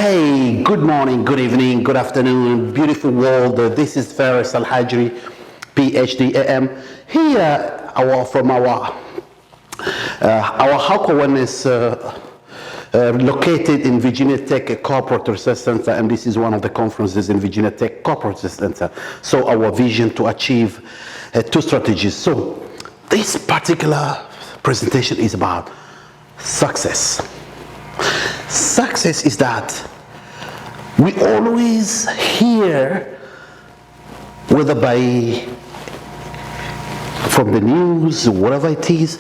Hey, good morning, good evening, good afternoon, beautiful world. This is Faris Al-Hajri, PhD AM. Here, from our Haqua Wellness located in Virginia Tech Corporate Research Center, and this is one of the conferences in Virginia Tech Corporate Research Center. So our vision to achieve two strategies. So this particular presentation is about success. Success is that we always hear, whether from the news, whatever it is,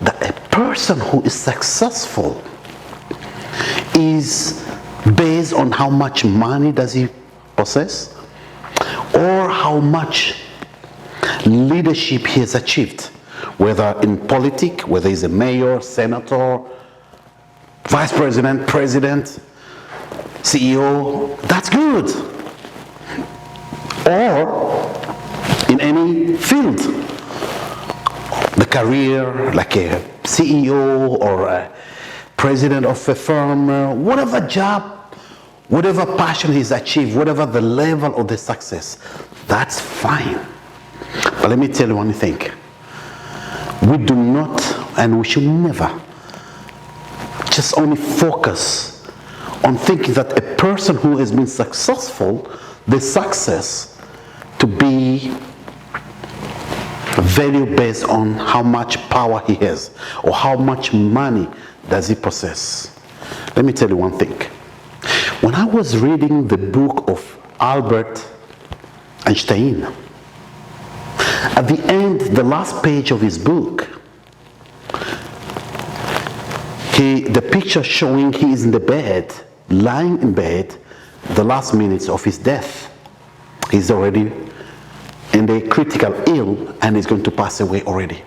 that a person who is successful is based on how much money does he possess, or how much leadership he has achieved, whether in politics, whether he's a mayor, senator, vice president, president, CEO. That's good. Or in any field, the career, like a CEO or a president of a firm, whatever job, whatever passion he's achieved, whatever the level of the success, that's fine. But let me tell you one thing. We do not, and we should never, just only focus on thinking that a person who has been successful, the success to be value based on how much power he has or how much money does he possess. Let me tell you one thing. When I was reading the book of Albert Einstein, at the end, the last page of his book, the picture showing he is in the bed, lying in bed, the last minutes of his death. He's already in the critical ill and he's going to pass away already.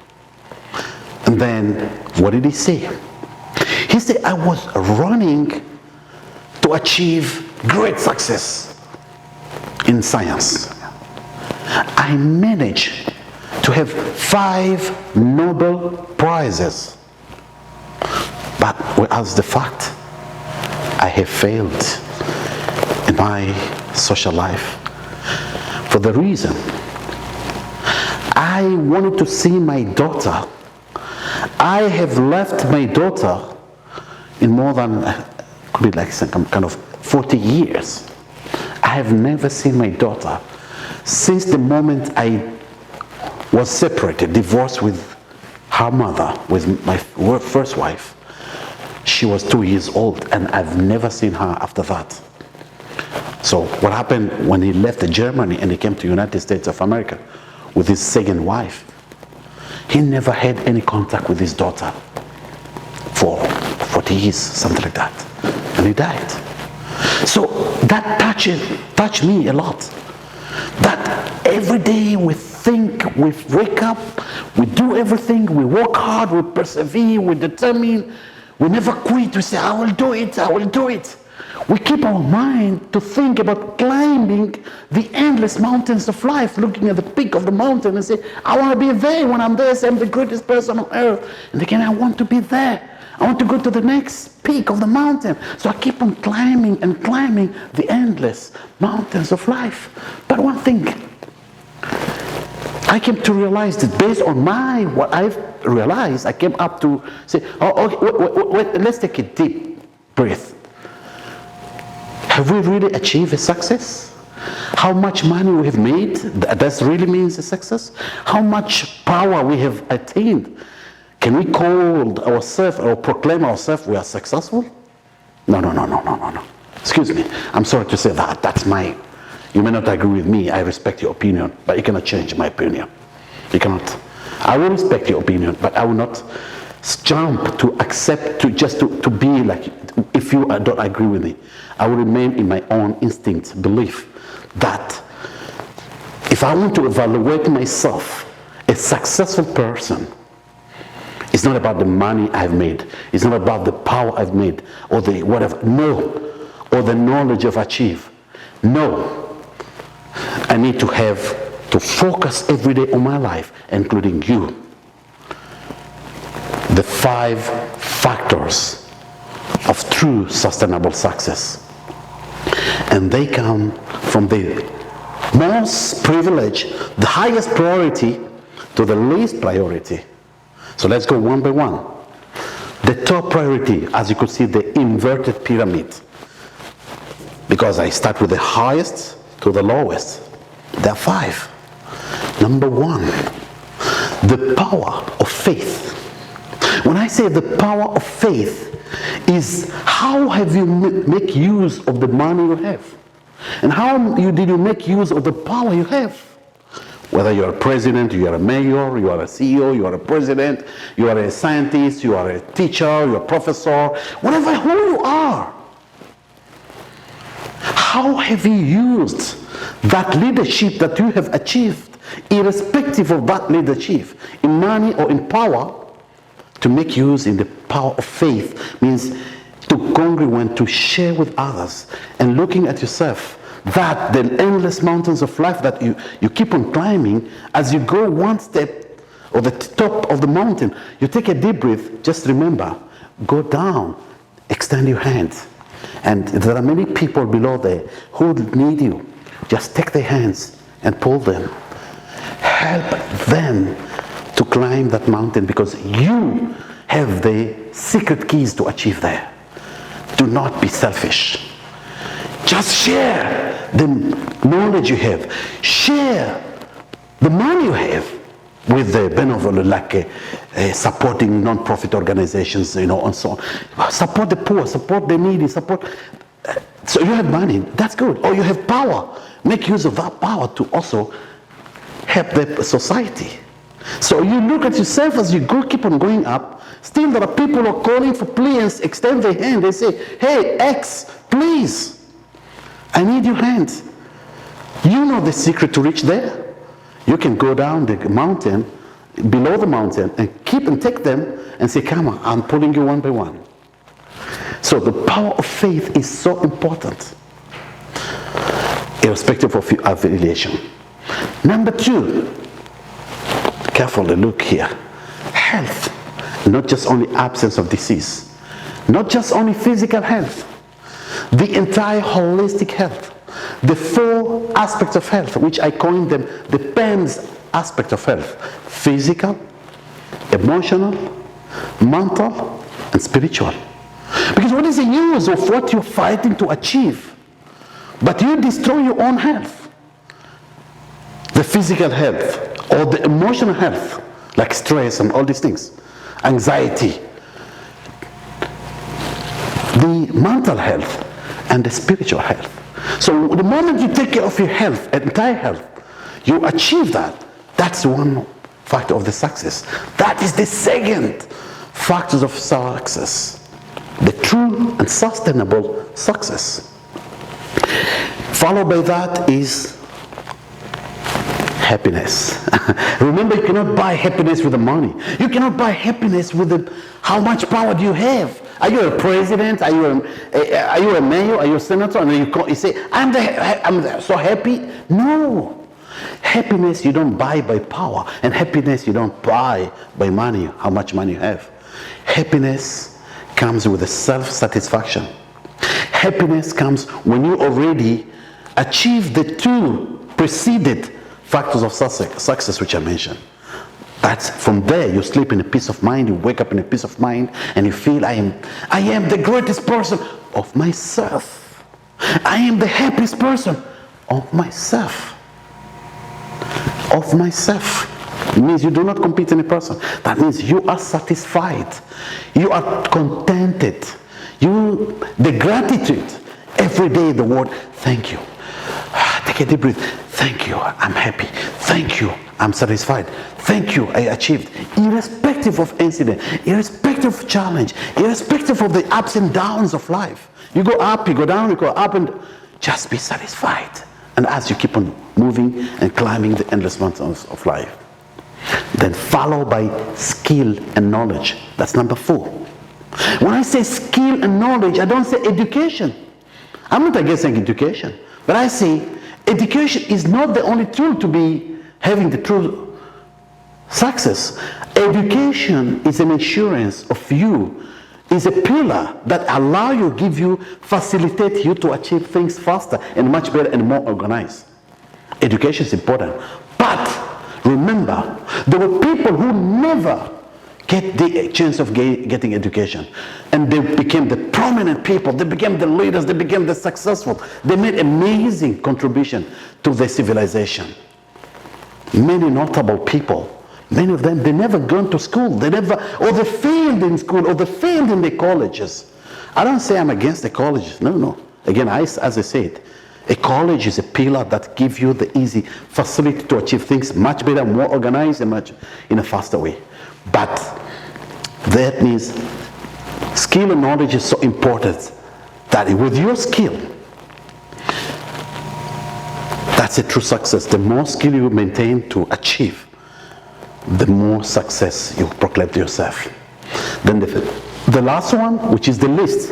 And then, what did he say? He said, I was running to achieve great success in science. I managed to have 5 Nobel Prizes. But as the fact, I have failed in my social life for the reason I wanted to see my daughter. I have left my daughter in more than, could be like some kind of 40 years. I have never seen my daughter since the moment I was separated, divorced with her mother, with my first wife. She was 2 years old, and I've never seen her after that. So what happened when he left Germany and he came to the United States of America with his second wife? He never had any contact with his daughter for 40 years, something like that. And he died. So that touched me a lot. That every day we think, we wake up, we do everything, we work hard, we persevere, we determine. We never quit. We say, I will do it, I will do it. We keep our mind to think about climbing the endless mountains of life, looking at the peak of the mountain and say, I want to be there. When I'm there, say I'm the greatest person on earth. And again, I want to be there. I want to go to the next peak of the mountain. So I keep on climbing and climbing the endless mountains of life. But one thing, I came to realize that based on what I've realized, I came up to say, wait, let's take a deep breath. Have we really achieved a success? How much money we have made, that really means a success? How much power we have attained? Can we call ourselves or proclaim ourselves we are successful? No. Excuse me, I'm sorry to say that. That's my... You may not agree with me, I respect your opinion, but you cannot change my opinion. You cannot. I will respect your opinion, but I will not jump to accept, to be like, if you don't agree with me. I will remain in my own instinct, belief, that if I want to evaluate myself, a successful person, it's not about the money I've made, it's not about the power I've made, or the whatever, no, or the knowledge I've achieved. No. I need to focus every day on my life, including you. The 5 factors of true sustainable success. And they come from the most privilege, the highest priority, to the least priority. So let's go one by one. The top priority, as you could see, the inverted pyramid. Because I start with the highest to the lowest. There are 5. Number 1, the power of faith. When I say the power of faith, is how have you make use of the money you have? And how did you make use of the power you have? Whether you're a president, you are a mayor, you are a CEO, you are a president, you are a scientist, you are a teacher, you're a professor, whatever who you are. How have you used that leadership that you have achieved, irrespective of that leadership, in money or in power, to make use in the power of faith? Means to congruent, to share with others, and looking at yourself, that the endless mountains of life that you keep on climbing, as you go one step or the top of the mountain, you take a deep breath, just remember, go down, extend your hands. And there are many people below there who need you. Just take their hands and pull them. Help them to climb that mountain, because you have the secret keys to achieve there. Do not be selfish. Just share the knowledge you have. Share the money you have with the benevolent, like supporting non-profit organizations, and so on. Support the poor, support the needy, support. So you have money, that's good. Or you have power. Make use of that power to also help the society. So you look at yourself as you go, keep on going up. Still there are people who are calling for, please extend their hand. They say, hey, X, please, I need your hand. You know the secret to reach there. You can go down the mountain, below the mountain, and keep and take them and say, come on, I'm pulling you one by one. So the power of faith is so important, irrespective of affiliation. Number 2, carefully look here. Health, not just only absence of disease, not just only physical health, the entire holistic health, the 4 aspects of health, which I coined them the PEMS aspect of health: physical, emotional, mental, and spiritual. Because what is the use of what you're fighting to achieve, but you destroy your own health? The physical health or the emotional health, like stress and all these things, anxiety, the mental health, and the spiritual health. So the moment you take care of your health, entire health, you achieve that. That's one factor of the success. That is the second factor of success, the true and sustainable success. Followed by that is happiness. Remember, you cannot buy happiness with the money. You cannot buy happiness with how much power do you have. Are you a president? Are you a mayor? Are you a senator? And you say, I'm so happy. No. Happiness you don't buy by power, and happiness you don't buy by money, how much money you have. Happiness comes with a self-satisfaction. Happiness comes when you already achieve the 2 preceded factors of success which I mentioned. That's from there you sleep in a peace of mind, you wake up in a peace of mind, and you feel I am the greatest person of myself. I am the happiest person of myself. Of myself. It means you do not compete in a person. That means you are satisfied. You are contented. The gratitude. Every day the word, thank you. Take a deep breath. Thank you, I'm happy. Thank you, I'm satisfied. Thank you, I achieved. Irrespective of incident, irrespective of challenge, irrespective of the ups and downs of life. You go up, you go down, you go up, and just be satisfied. And as you keep on moving and climbing the endless mountains of life. Then followed by skill and knowledge. That's number 4. When I say skill and knowledge, I don't say education. I'm not against education, but I say education is not the only tool to be having the true success. Education is an assurance of you is a pillar that allow you, give you, facilitate you to achieve things faster and much better and more organized. Education is important. But remember, there were people who never get the chance of getting education. And they became the prominent people. They became the leaders. They became the successful. They made amazing contribution to the civilization. Many notable people, many of them, they never gone to school. They never, or they failed in school, or they failed in the colleges. I don't say I'm against the colleges. No, no. Again, as I said, a college is a pillar that gives you the easy facility to achieve things much better, more organized, and much in a faster way. But that means skill and knowledge is so important that with your skill, that's a true success. The more skill you maintain to achieve, the more success you proclaim to yourself. Then the last one, which is the least,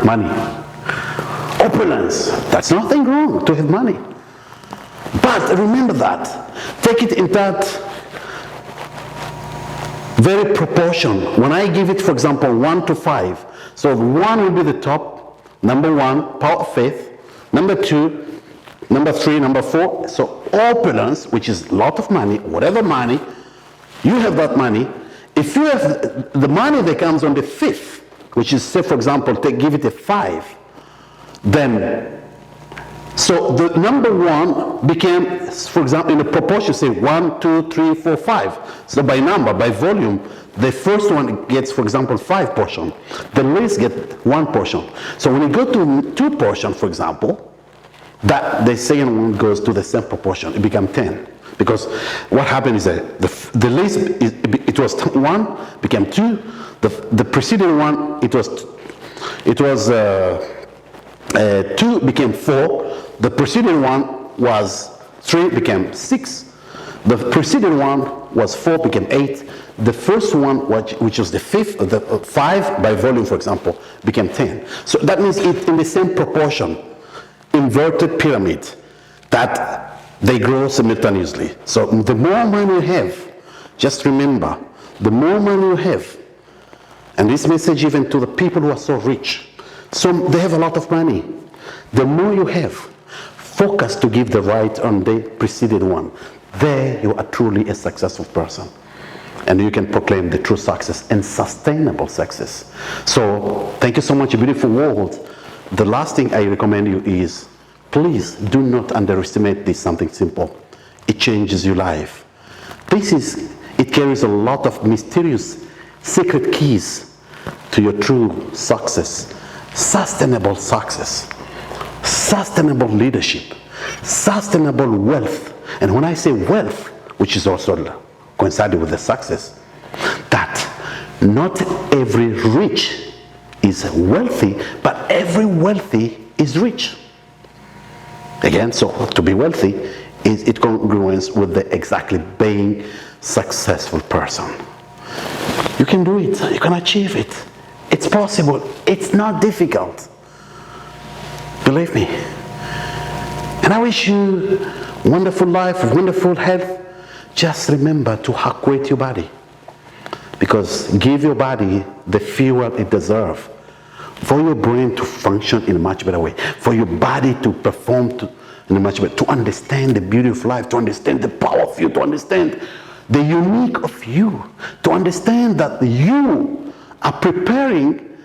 money. Opulence. That's nothing wrong to have money. But remember that. Take it in that very proportion. When I give it, for example, 1 to 5, so 1 will be the top, number 1, power of faith, number 2, number 3, number 4. So opulence, which is a lot of money, whatever money, you have that money. If you have the money that comes on the 5th, which is, say, for example, give it a 5, then, so the number 1 became, for example, in a proportion, say 1, 2, 3, 4, 5. So by number, by volume, the first one gets, for example, 5 portion. The least get 1 portion. So when you go to 2 portion, for example, that the second one goes to the same proportion. It becomes 10. Because what happened is that the least, it was 1, became 2. The preceding one, it was 2 became 4. The preceding one was 3, became 6. The preceding one was 4, became 8. The first one, which was the 5th, the 5 by volume, for example, became 10. So that means it in the same proportion, inverted pyramid, that they grow simultaneously. So the more money you have, just remember, the more money you have, and this message even to the people who are so rich, so they have a lot of money. The more you have, focus to give the right on the preceding one. There you are truly a successful person. And you can proclaim the true success and sustainable success. So thank you so much, beautiful world. The last thing I recommend you is, please do not underestimate this something simple. It changes your life. It carries a lot of mysterious secret keys to your true success. Sustainable success, sustainable leadership, sustainable wealth. And when I say wealth, which is also coinciding with the success, that not every rich is wealthy, but every wealthy is rich. Again, so to be wealthy is it congruence with the exactly being successful person. You can do it. You can achieve it. It's possible. It's not difficult. Believe me. And I wish you wonderful life, wonderful health. Just remember to Haqua your body. Because give your body the fuel it deserves. For your brain to function in a much better way. For your body to perform in a much better way. To understand the beauty of life. To understand the power of you. To understand the unique of you. To understand that you are preparing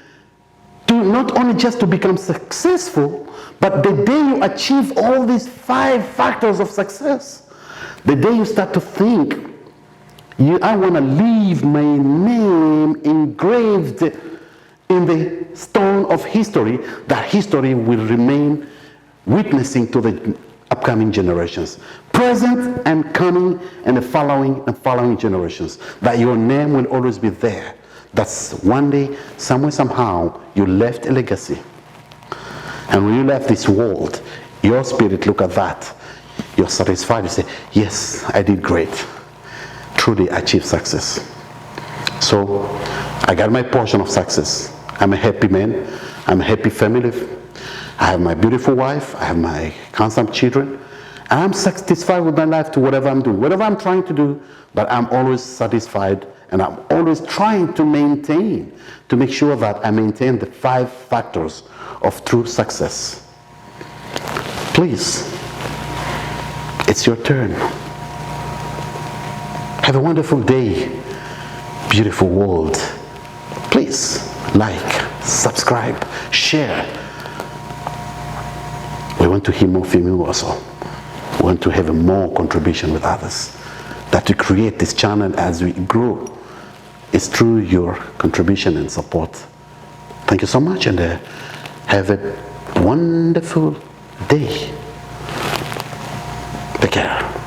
to not only just to become successful, but the day you achieve all these 5 factors of success, the day you start to think, I want to leave my name engraved in the stone of history, that history will remain witnessing to the upcoming generations, present and coming and the following generations, that your name will always be there. That's one day, somewhere, somehow, you left a legacy. And when you left this world, your spirit, look at that. You're satisfied. You say, yes, I did great. Truly achieved success. So, I got my portion of success. I'm a happy man. I'm a happy family. I have my beautiful wife. I have my handsome children. And I'm satisfied with my life to whatever I'm doing. Whatever I'm trying to do, but I'm always satisfied And I'm always trying to make sure that I maintain the 5 factors of true success. Please, it's your turn. Have a wonderful day, beautiful world. Please like, subscribe, share. We want to hear more from you also. We want to have a more contribution with others. That to create this channel as we grow is through your contribution and support. Thank you so much, and have a wonderful day. Take care.